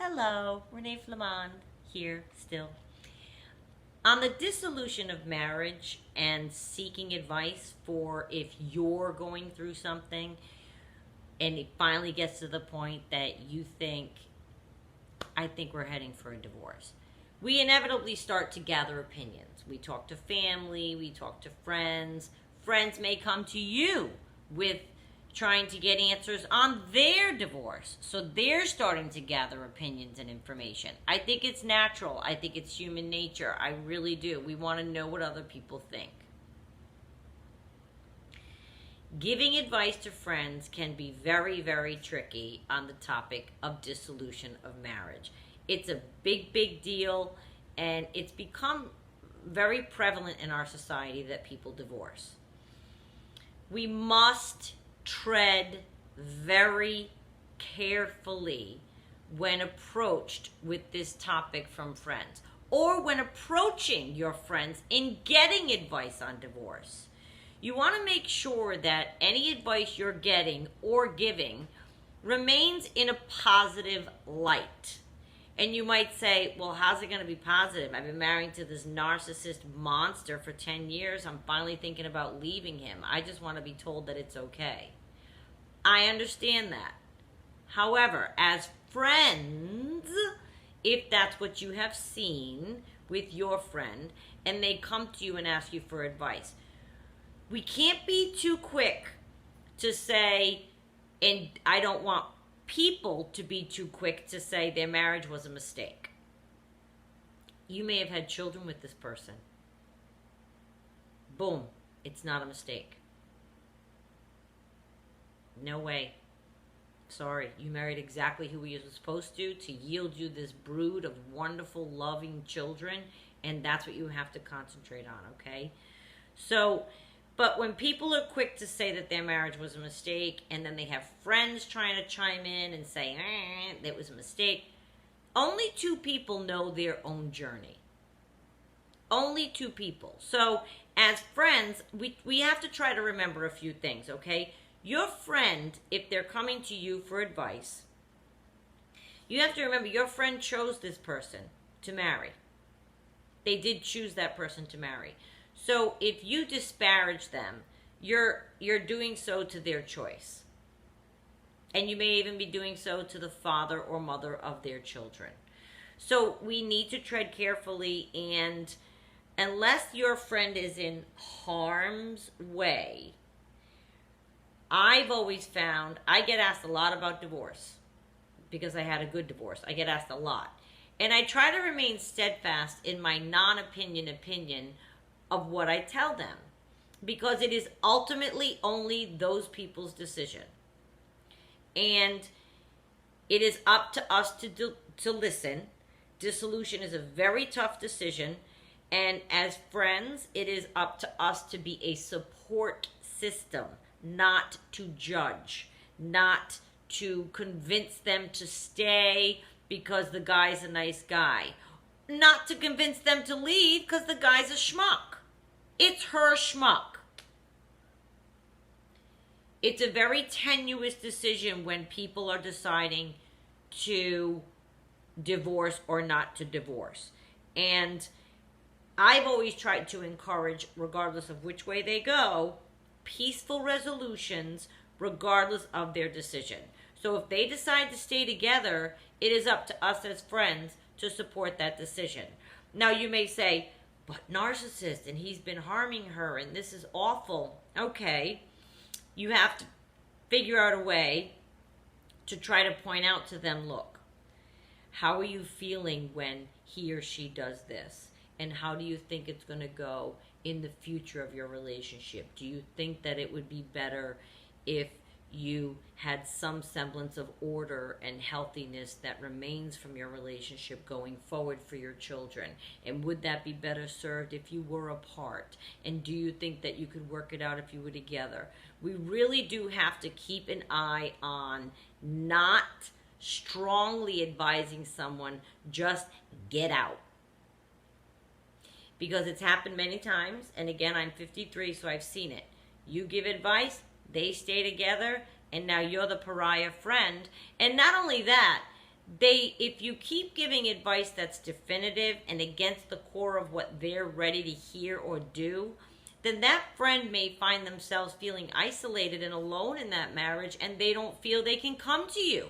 Hello, Renee Flamand here still. On the dissolution of marriage and seeking advice for if you're going through something and it finally gets to the point that you think, I think we're heading for a divorce. We inevitably start to gather opinions. We talk to family, we talk to friends. Friends may come to you with trying to get answers on their divorce. So they're starting to gather opinions and information. I think it's natural. I think it's human nature. I really do. We want to know what other people think. Giving advice to friends can be very, very tricky on the topic of dissolution of marriage. It's a big, big deal, and it's become very prevalent in our society that people divorce. We must tread very carefully when approached with this topic from friends, or when approaching your friends in getting advice on divorce. You want to make sure that any advice you're getting or giving remains in a positive light. And you might say, well, how's it going to be positive? I've been married to this narcissist monster for 10 years. I'm finally thinking about leaving him. I just want to be told that it's okay. I understand that. However, as friends, if that's what you have seen with your friend, and they come to you and ask you for advice, we can't be too quick to say, and I don't want people to be too quick to say their marriage was a mistake. You may have had children with this person. Boom, it's not a mistake. No way. Sorry, you married exactly who you were supposed to yield you this brood of wonderful, loving children, and that's what you have to concentrate on, okay? So, but when people are quick to say that their marriage was a mistake, and then they have friends trying to chime in and say, that was a mistake, only two people know their own journey. Only two people. So, as friends, we have to try to remember a few things, okay? Your friend, if they're coming to you for advice, you have to remember your friend chose this person to marry. They did choose that person to marry. So if you disparage them, you're doing so to their choice. And you may even be doing so to the father or mother of their children. So we need to tread carefully, and unless your friend is in harm's way, I've always found, I get asked a lot about divorce because I had a good divorce. I get asked a lot. And I try to remain steadfast in my non-opinion opinion of what I tell them, because it is ultimately only those people's decision. And it is up to us to listen. Dissolution is a very tough decision. And as friends, it is up to us to be a support system, not to judge, not to convince them to stay because the guy's a nice guy, not to convince them to leave because the guy's a schmuck. It's her schmuck. It's a very tenuous decision when people are deciding to divorce or not to divorce. And I've always tried to encourage, regardless of which way they go, peaceful resolutions regardless of their decision. So if they decide to stay together, it is up to us as friends to support that decision. Now you may say, but narcissist, and he's been harming her, and this is awful. Okay, you have to figure out a way to try to point out to them, look, how are you feeling when he or she does this? And how do you think it's going to go in the future of your relationship? Do you think that it would be better if you had some semblance of order and healthiness that remains from your relationship going forward for your children? And would that be better served if you were apart? And do you think that you could work it out if you were together? We really do have to keep an eye on not strongly advising someone just get out. Because it's happened many times, and again, I'm 53, so I've seen it. You give advice, they stay together, and now you're the pariah friend. And not only that, if you keep giving advice that's definitive and against the core of what they're ready to hear or do, then that friend may find themselves feeling isolated and alone in that marriage, and they don't feel they can come to you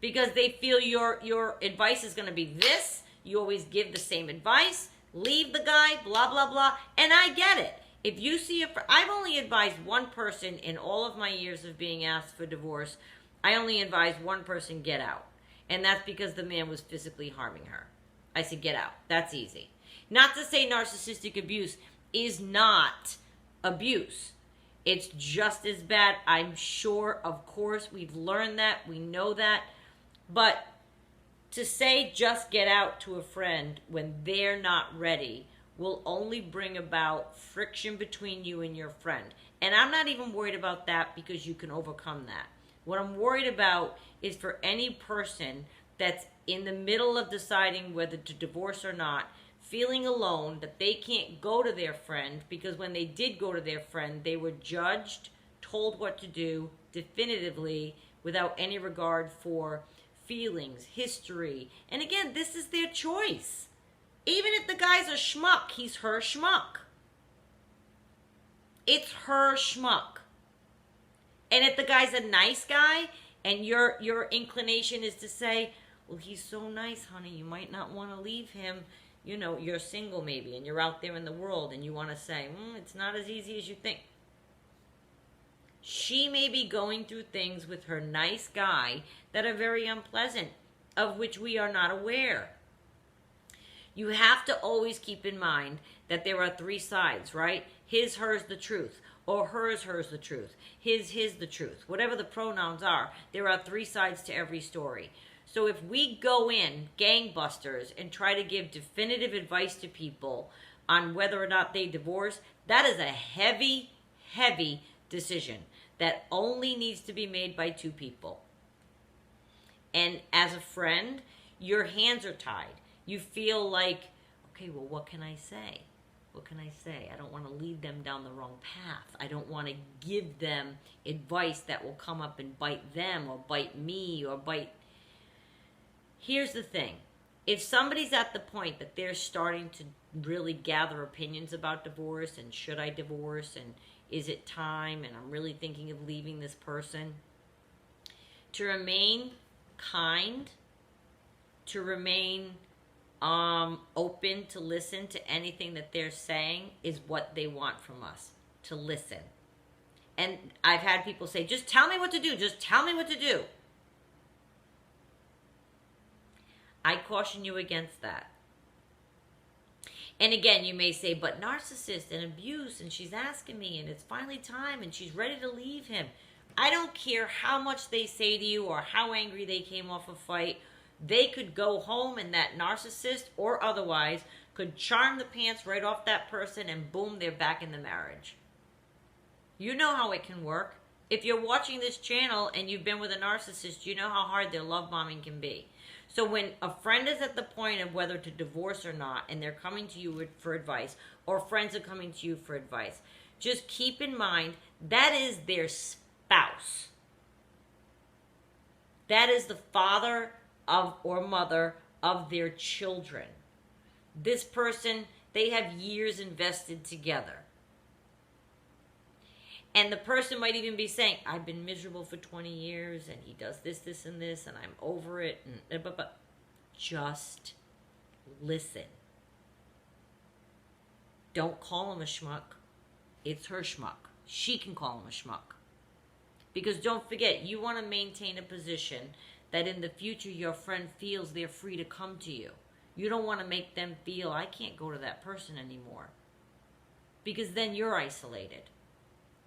because they feel your advice is going to be this. You always give the same advice. Leave the guy, blah, blah, blah. And I get it. If you see I've only advised one person in all of my years of being asked for divorce. I only advised one person, get out. And that's because the man was physically harming her. I said, get out. That's easy. Not to say narcissistic abuse is not abuse. It's just as bad. I'm sure, of course, we've learned that. We know that. But to say just get out to a friend when they're not ready will only bring about friction between you and your friend. And I'm not even worried about that because you can overcome that. What I'm worried about is for any person that's in the middle of deciding whether to divorce or not, feeling alone, that they can't go to their friend because when they did go to their friend, they were judged, told what to do definitively without any regard for feelings, history. And again, this is their choice. Even if the guy's a schmuck, he's her schmuck. It's her schmuck. And if the guy's a nice guy and your inclination is to say, well, he's so nice, honey, you might not want to leave him. You know, you're single maybe and you're out there in the world and you want to say, it's not as easy as you think. She may be going through things with her nice guy that are very unpleasant, of which we are not aware. You have to always keep in mind that there are three sides, right? His, hers, the truth. Or hers, the truth. His, the truth. Whatever the pronouns are, there are three sides to every story. So if we go in gangbusters and try to give definitive advice to people on whether or not they divorce, that is a heavy, heavy decision that only needs to be made by two people. And as a friend, your hands are tied. You feel like, okay, well, what can I say? What can I say? I don't want to lead them down the wrong path. I don't want to give them advice that will come up and bite them or bite me or bite. Here's the thing. If somebody's at the point that they're starting to really gather opinions about divorce and should I divorce and is it time and I'm really thinking of leaving this person, to remain kind, to remain open to listen to anything that they're saying is what they want from us, to listen. And I've had people say, just tell me what to do. Just tell me what to do. I caution you against that. And again, you may say, but narcissist and abuse, and she's asking me, and it's finally time, and she's ready to leave him. I don't care how much they say to you or how angry they came off a fight. They could go home and that narcissist or otherwise could charm the pants right off that person and boom, they're back in the marriage. You know how it can work. If you're watching this channel and you've been with a narcissist, you know how hard their love bombing can be. So when a friend is at the point of whether to divorce or not and they're coming to you for advice or friends are coming to you for advice, just keep in mind that is their spouse. That is the father of or mother of their children. This person, they have years invested together. And the person might even be saying, I've been miserable for 20 years and he does this, this, and this, and I'm over it. But just listen. Don't call him a schmuck. It's her schmuck. She can call him a schmuck. Because don't forget, you want to maintain a position that in the future your friend feels they're free to come to you. You don't want to make them feel, I can't go to that person anymore. Because then you're isolated.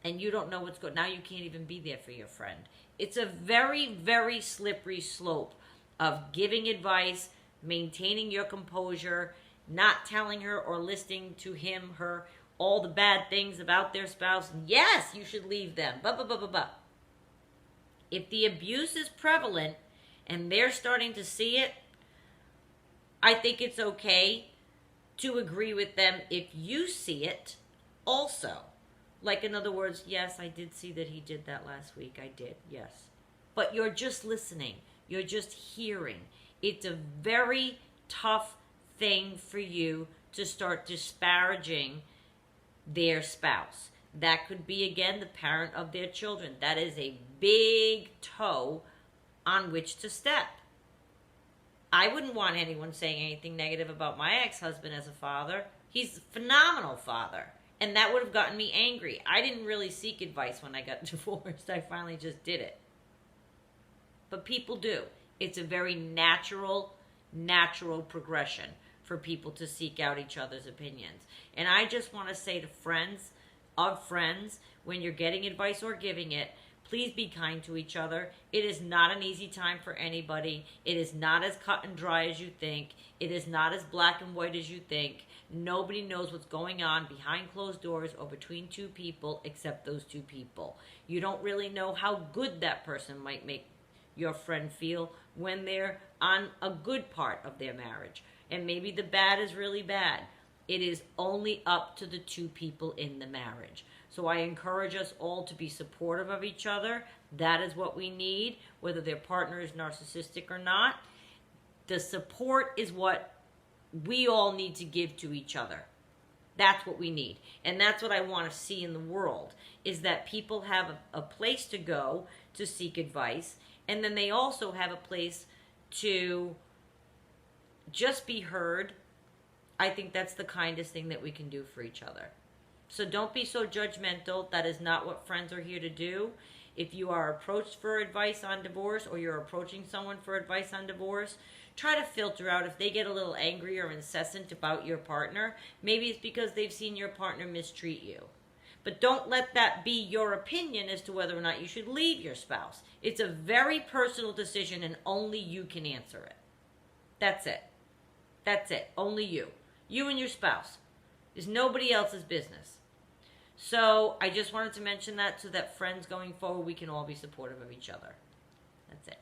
And you don't know what's going on. Now you can't even be there for your friend. It's a very, very slippery slope of giving advice, maintaining your composure, not telling her or listening to him, her, all the bad things about their spouse. Yes, you should leave them. If the abuse is prevalent and they're starting to see it, I think it's okay to agree with them if you see it also. Like, in other words, yes, I did see that he did that last week. I did, yes. But you're just listening. You're just hearing. It's a very tough thing for you to start disparaging their spouse. That could be, again, the parent of their children. That is a big toe on which to step. I wouldn't want anyone saying anything negative about my ex-husband as a father. He's a phenomenal father. And that would have gotten me angry. I didn't really seek advice when I got divorced. I finally just did it. But people do. It's a very natural progression for people to seek out each other's opinions. And I just want to say to friends, when you're getting advice or giving it, please be kind to each other. It is not an easy time for anybody. It is not as cut and dry as you think. It is not as black and white as you think. Nobody knows what's going on behind closed doors or between two people except those two people. You don't really know how good that person might make your friend feel when they're on a good part of their marriage. And maybe the bad is really bad. It is only up to the two people in the marriage. So I encourage us all to be supportive of each other. That is what we need, whether their partner is narcissistic or not. The support is what we all need to give to each other. That's what we need. And that's what I want to see in the world, is that people have a place to go to seek advice, and then they also have a place to just be heard. I think that's the kindest thing that we can do for each other. So don't be so judgmental. That is not what friends are here to do. If you are approached for advice on divorce, or you're approaching someone for advice on divorce, try to filter out if they get a little angry or incessant about your partner. Maybe it's because they've seen your partner mistreat you. But don't let that be your opinion as to whether or not you should leave your spouse. It's a very personal decision, and only you can answer it. That's it. That's it. Only you. You and your spouse. It's nobody else's business. So I just wanted to mention that so that friends going forward, we can all be supportive of each other. That's it.